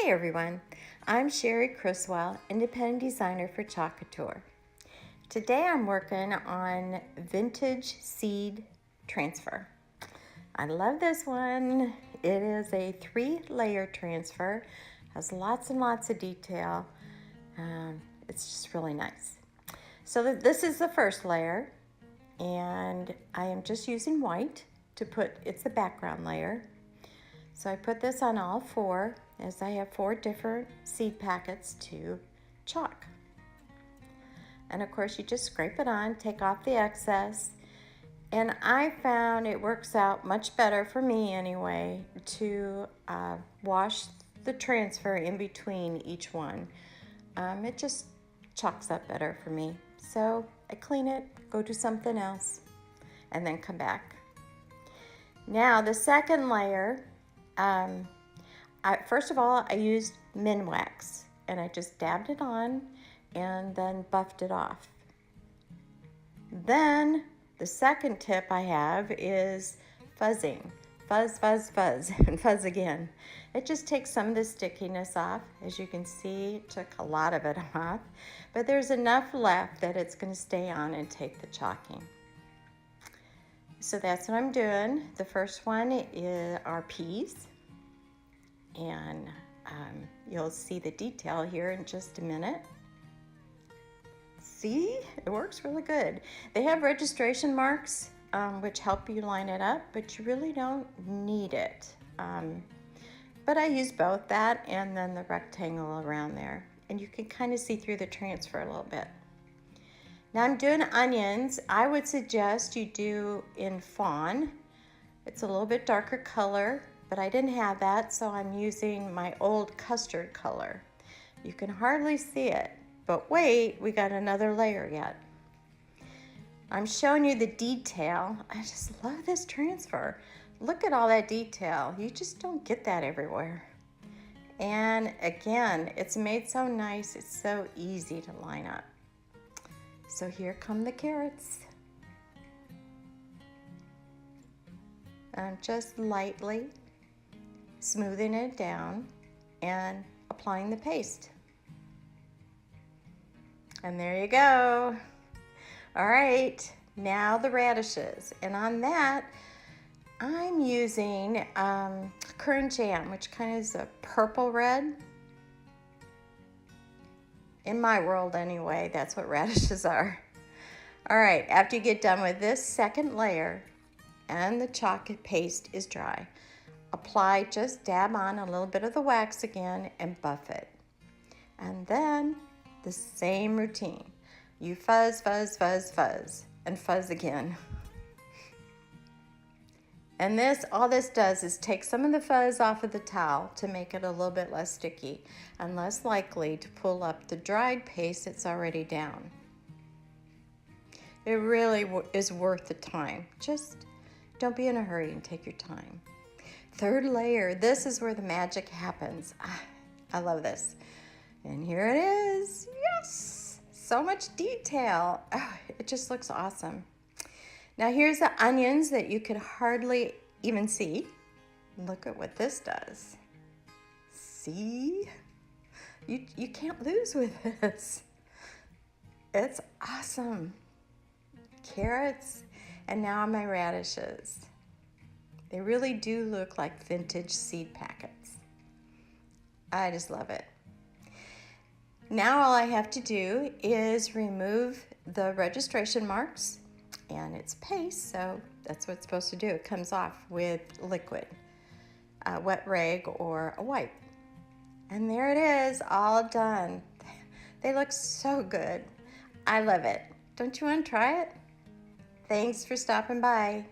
Hey everyone, I'm Cherie Criswell, independent designer for Couture. Today I'm working on vintage seed transfer. I love this one. It is a 3-layer transfer, has lots and lots of detail. It's just really nice. So this is the first layer, and I am just using white to put, it's the background layer. So I put this on all 4, as I have 4 different seed packets to chalk. And of course you just scrape it on, take off the excess. And I found it works out much better for me anyway to wash the transfer in between each one. It just chalks up better for me. So I clean it, go do something else, and then come back. Now the second layer, first of all, I used Minwax, and I just dabbed it on and then buffed it off. Then the second tip I have is fuzzing. Fuzz, fuzz, fuzz, and fuzz again. It just takes some of the stickiness off. As you can see, it took a lot of it off, but there's enough left that it's going to stay on and take the chalking. So that's what I'm doing. The first one are peas, and you'll see the detail here in just a minute. See, it works really good. They have registration marks which help you line it up, but you really don't need it. But I use both that and then the rectangle around there, and you can kind of see through the transfer a little bit. Now I'm doing onions. I would suggest you do in fawn. It's a little bit darker color, but I didn't have that, so I'm using my old custard color. You can hardly see it, but wait, we got another layer yet. I'm showing you the detail. I just love this transfer. Look at all that detail. You just don't get that everywhere. And again, it's made so nice. It's so easy to line up. So here come the carrots. I'm just lightly smoothing it down and applying the paste. And there you go. All right, now the radishes. And on that, I'm using currant jam, which kind of is a purple red. In my world anyway, that's what radishes are. All right, after you get done with this second layer and the chalk paste is dry, apply, just dab on a little bit of the wax again and buff it. And then the same routine. You fuzz, fuzz, fuzz, fuzz, and fuzz again. And all this does is take some of the fuzz off of the towel to make it a little bit less sticky and less likely to pull up the dried paste that's already down. It really is worth the time. Just don't be in a hurry and take your time. Third layer, this is where the magic happens. I love this. And here it is. Yes, so much detail. Oh, it just looks awesome. Now here's the onions that you could hardly even see. Look at what this does. See? You can't lose with this. It's awesome. Carrots, and now my radishes. They really do look like vintage seed packets. I just love it. Now all I have to do is remove the registration marks, and it's paste, so that's what it's supposed to do. It comes off with liquid, a wet rag or a wipe. And there it is, all done. They look so good. I love it. Don't you want to try it? Thanks for stopping by.